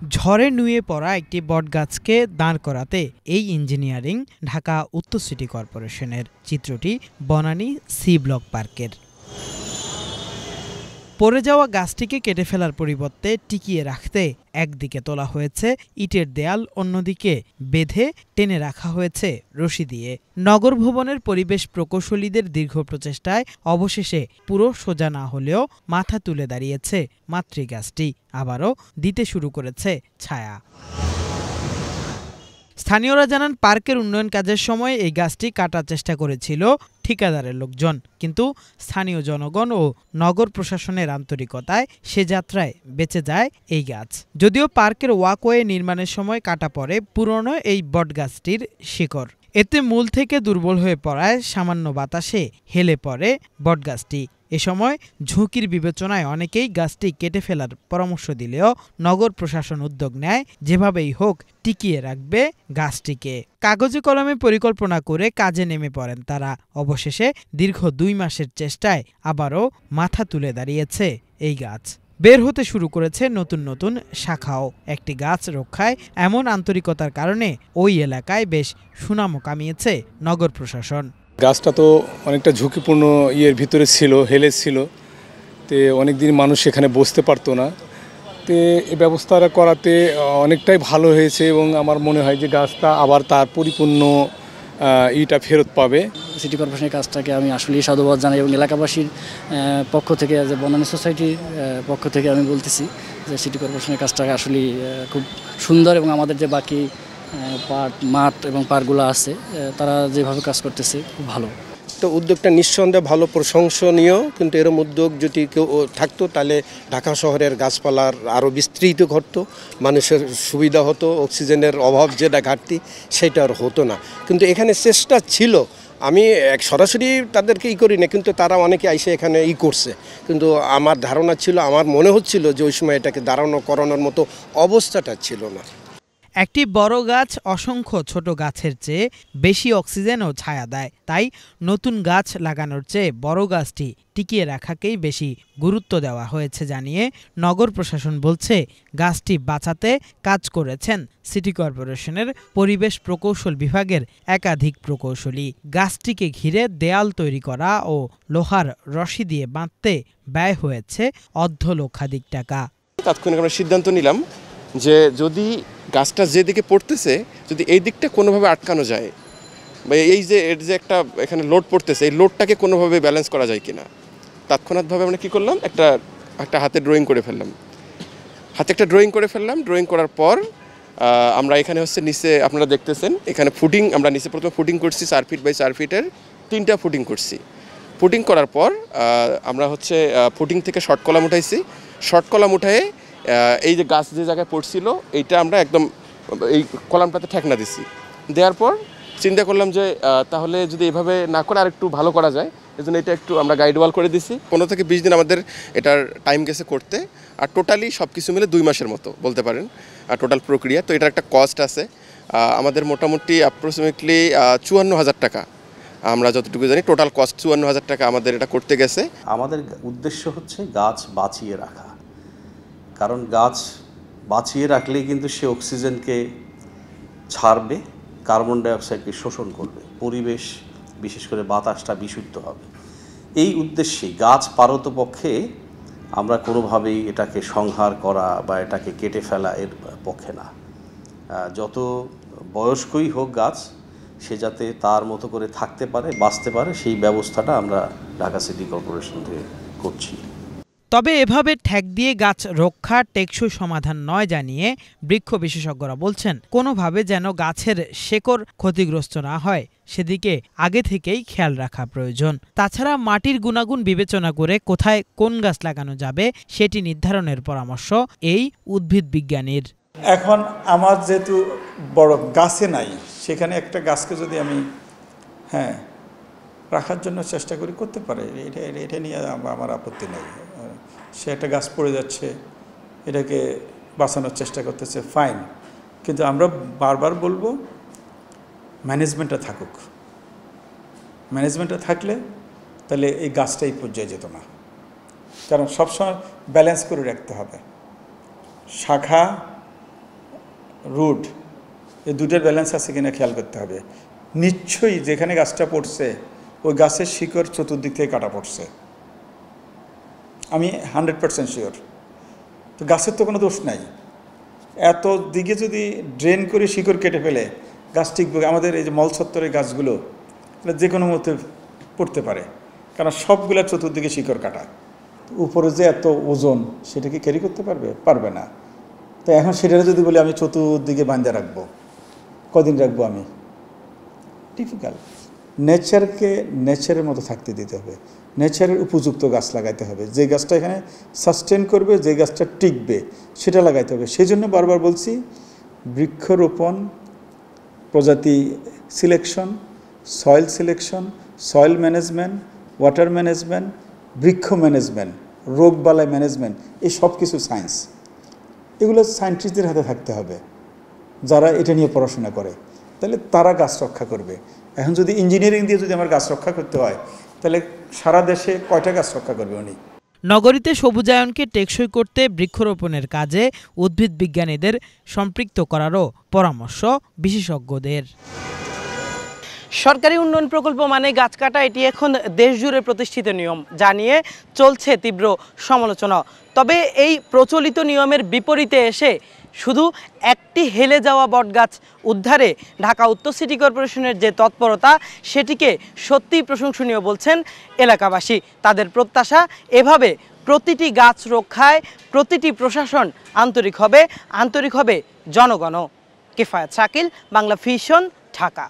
ঝড়ে নুয়ে পড়া একটি বটগাছকে দাঁড় করাতে এই ইঞ্জিনিয়ারিং ঢাকা উত্তর সিটি কর্পোরেশনের। চিত্রটি বনানী সি ব্লক পার্কের। পড়ে যাওয়া গাছটিকে কেটে ফেলার পরিবর্তে টিকিয়ে রাখতে একদিকে তোলা হয়েছে ইটের দেয়াল, অন্যদিকে বেঁধে টেনে রাখা হয়েছে রশি দিয়ে। নগর ভবনের পরিবেশ প্রকৌশলীদের দীর্ঘ প্রচেষ্টায় অবশেষে পুরো সোজা না হলেও মাথা তুলে দাঁড়িয়েছে মাতৃগাছটি, আবারও দিতে শুরু করেছে ছায়া। স্থানীয়রা জানান, পার্কের উন্নয়ন কাজের সময় এই গাছটি কাটার চেষ্টা করেছিল ঠিকাদারের লোকজন, কিন্তু স্থানীয় জনগণ ও নগর প্রশাসনের আন্তরিকতায় সে যাত্রায় বেঁচে যায় এই গাছ। যদিও পার্কের ওয়াকওয়ে নির্মাণের সময় কাটা পড়ে পুরনো এই বটগাছটির শিকড়। এতে মূল থেকে দুর্বল হয়ে পড়ায় সামান্য বাতাসে হেলে পড়ে বটগাছটি। এ সময় ঝুঁকির বিবেচনায় অনেকেই গাছটি কেটে ফেলার পরামর্শ দিলেও নগর প্রশাসন উদ্যোগ নেয় যেভাবেই হোক টিকিয়ে রাখবে গাছটিকে। কাগজে কলমে পরিকল্পনা করে কাজে নেমে পড়েন তারা। অবশেষে দীর্ঘ 2 মাসের চেষ্টায় আবারও মাথা তুলে দাঁড়িয়েছে এই গাছ। বের হতে শুরু করেছে নতুন নতুন শাখাও। একটি গাছ রক্ষায় এমন আন্তরিকতার কারণে ওই এলাকায় বেশ সুনামও কামিয়েছে নগর প্রশাসন। গাছটা তো অনেকটা ঝুঁকিপূর্ণ ভিতরে ছিল, হেলে ছিল, তো অনেকদিন মানুষ সেখানে বসতে পারতো না। তো এই ব্যবস্থাটা করাতে অনেকটাই ভালো হয়েছে এবং আমার মনে হয় যে গাছটা আবার তার পরিপূর্ণ ইটা ফেরত পাবে। সিটি কর্পোরেশনের কাজটাকে আমি আসলেই সাধুবাদ জানাই এবং এলাকাবাসীর পক্ষ থেকে, যে বনানী সোসাইটির পক্ষ থেকে আমি বলতেছি যে সিটি কর্পোরেশনের কাজটাকে আসলেই খুব সুন্দর এবং আমাদের যে বাকি পার্ক, মাঠ এবং পার্কগুলো আছে তারা যেভাবে কাজ করতেছে খুব ভালো। তো উদ্যোগটা নিঃসন্দেহে ভালো, প্রশংসনীয়, কিন্তু এরম উদ্যোগ যদি কেউ থাকতো তাহলে ঢাকা শহরের গাছপালার আরও বিস্তৃত ঘটতো, মানুষের সুবিধা হতো, অক্সিজেনের অভাব যেটা ঘাটতি সেটা আর হতো না। কিন্তু এখানে চেষ্টা ছিল, আমি সরাসরি তাদেরকে করি না, কিন্তু তারা অনেকে এসে এখানে করছে। কিন্তু আমার ধারণা ছিল, আমার মনে হচ্ছিল যে ওই সময় এটাকে দাঁড়ানো করানোর মতো অবস্থাটা ছিল না। একটি বড় গাছ অসংখ্য ছোট গাছের চেয়ে বেশি অক্সিজেন ও ছায়া দেয়, তাই নতুন গাছ লাগানোর চেয়ে বড় গাছটি টিকিয়ে রাখাকেই বেশি গুরুত্ব দেওয়া হয়েছে জানিয়ে নগর প্রশাসন বলছে, গাছটি বাঁচাতে কাজ করেছেন সিটি কর্পোরেশনের পরিবেশ প্রকৌশল বিভাগের একাধিক প্রকৌশলী। গাছটিকে ঘিরে দেয়াল তৈরি করা ও লোহার রশি দিয়ে বাঁধতে ব্যয় হয়েছে অর্ধলক্ষাধিক টাকা। তাৎক্ষণিক আমরা সিদ্ধান্ত নিলাম যে যদি গাছটা যেদিকে পড়তেছে, যদি এই দিকটা কোনোভাবে আটকানো যায়, বা এই যে এর যে একটা এখানে লোড পড়তেছে, এই লোডটাকে কোনোভাবে ব্যালেন্স করা যায় কিনা, তৎক্ষণাৎভাবে আমরা কী করলাম, একটা হাতে ড্রয়িং করে ফেললাম। হাতে একটা ড্রয়িং করে ফেললাম। ড্রয়িং করার পর আমরা এখানে নিচে আপনারা দেখতেছেন, এখানে ফুটিং, আমরা নিচে প্রথমে ফুটিং করছি 4 ফিট বাই 4 ফিটের 3টা ফুটিং করছি। ফুটিং করার পর আমরা ফুটিং থেকে শর্ট কলাম উঠাইছি। শর্ট কলাম উঠায়ে এই যে গাছ যে জায়গায় পড়ছিল এইটা আমরা একদম এই কলামটাতে ঠেকনা দিছি। দেওয়ার পর চিন্তা করলাম যে তাহলে যদি এভাবে না করে আর একটু ভালো করা যায়, এই জন্য এটা একটু আমরা গাইড ওয়াল করে দিছি। 15 থেকে 20 দিন আমাদের এটার টাইম গেছে করতে, আর টোটালি সব কিছু মিলে 2 মাসের মতো বলতে পারেন টোটাল প্রক্রিয়া। তো এটার একটা কস্ট আছে আমাদের মোটামুটি অ্যাপ্রক্সিমেটলি 54,000 টাকা, আমরা যতটুকু জানি টোটাল কস্ট 54,000 টাকা আমাদের এটা করতে গেছে। আমাদের উদ্দেশ্য হচ্ছে গাছ বাঁচিয়ে রাখা, কারণ গাছ বাঁচিয়ে রাখলেই কিন্তু সে অক্সিজেনকে ছাড়বে, কার্বন ডাইঅক্সাইডকে শোষণ করবে, পরিবেশ বিশেষ করে বাতাসটা বিশুদ্ধ হবে। এই উদ্দেশ্যে গাছ পারতপক্ষে আমরা কোনোভাবেই এটাকে সংহার করা বা এটাকে কেটে ফেলা এর পক্ষে না। যত বয়স্কই হোক গাছ, সে যাতে তার মতো করে থাকতে পারে, বাঁচতে পারে, সেই ব্যবস্থাটা আমরা ঢাকা সিটি কর্পোরেশন থেকে করছি। তবে এভাবে ঠেক দিয়ে গাছ রক্ষা টেকসই সমাধান নয় জানিয়ে বৃক্ষ বিশেষজ্ঞরা বলছেন, কোনোভাবে যেন গাছের শেকড় ক্ষতিগ্রস্ত না হয় সেদিকে আগে থেকেই খেয়াল রাখা প্রয়োজন। তাছাড়া মাটির গুণাগুণ বিবেচনা করে কোথায় কোন গাছ লাগানো যাবে সেটি নির্ধারণের পরামর্শ এই উদ্ভিদ বিজ্ঞানীর। এখন আমার যেহেতু বড় গাছে নাই, সেখানে একটা গাছকে যদি আমি রাখার জন্য চেষ্টা করি, করতে পারে, এটা নিয়ে আমার আপত্তি নেই। সে একটা গাছ পড়ে যাচ্ছে, এটাকে বাঁচানোর চেষ্টা করতেছে, ফাইন, কিন্তু আমরা বারবার বলবো ম্যানেজমেন্টটা থাকুক। ম্যানেজমেন্টটা থাকলে তাহলে এই গাছটা এই পর্যায়ে যেত না, কারণ সবসময় ব্যালেন্স করে রাখতে হবে। শাখা রুট, এই দুটোর ব্যালেন্স আছে কিনা খেয়াল করতে হবে। নিশ্চয়ই যেখানে গাছটা পড়ছে ওই গাছের শিকড় চতুর্দিক থেকে কাটা পড়ছে, আমি 100% শিওর। তো গাছের তো কোনো দোষ নাই, এত দিকে যদি ড্রেন করে শিকড় কেটে ফেলে গাছ টিকবে? আমাদের এই যে মলছত্তরের গাছগুলো এটা যে কোনো মতে পড়তে পারে, কারণ সবগুলা চতুর্দিকে শিকড় কাটা। উপরে যে এত ওজন সেটা কি ক্যারি করতে পারবে? পারবে না। তো এখন সেটা যদি বলি আমি চতুর্দিকে বাঁধা রাখবো, কদিন রাখবো আমি? ডিফিকাল্ট। নেচারকে নেচারের মতো থাকতে দিতে হবে, নেচারের উপযুক্ত গাছ লাগাইতে হবে, যে গাছটা এখানে সাস্টেন করবে, যে গাছটা টিকবে সেটা লাগাইতে হবে। সেই জন্য বারবার বলছি বৃক্ষরোপণ, প্রজাতি selection, soil selection, soil management, water management, বৃক্ষ ম্যানেজমেন্ট, রোগবালাই ম্যানেজমেন্ট, এই সব কিছু সায়েন্স। এগুলো সায়েন্টিস্টদের হাতে থাকতে হবে, যারা এটা নিয়ে পড়াশোনা করে, তাহলে তারা গাছ রক্ষা করবে। এখন যদি ইঞ্জিনিয়ারিং দিয়ে যদি আমার গাছ রক্ষা করতে হয়, তাহলে সারা দেশে কয়টা গাছ রক্ষা করবে উনি? নগরীতে সবুজায়নকে টেকসই করতে বৃক্ষরোপণের কাজে উদ্ভিদ বিজ্ঞানীদের সম্পৃক্ত করারও পরামর্শ বিশেষজ্ঞদের। সরকারি উন্নয়ন প্রকল্প মানে গাছ কাটা, এটি এখন দেশজুড়ে প্রতিষ্ঠিত নিয়ম, যা নিয়ে চলছে তীব্র সমালোচনা। তবে এই প্রচলিত নিয়মের বিপরীতে এসে শুধু একটি হেলে যাওয়া বটগাছ উদ্ধারে ঢাকা উত্তর সিটি কর্পোরেশনের যে তৎপরতা, সেটিকে সত্যিই প্রশংসনীয় বলছেন এলাকাবাসী। তাদের প্রত্যাশা এভাবে প্রতিটি গাছ রক্ষায় প্রতিটি প্রশাসন আন্তরিক হবে জনগণও। কিফায়াত শাকিল, বাংলা ভিশন, ঢাকা।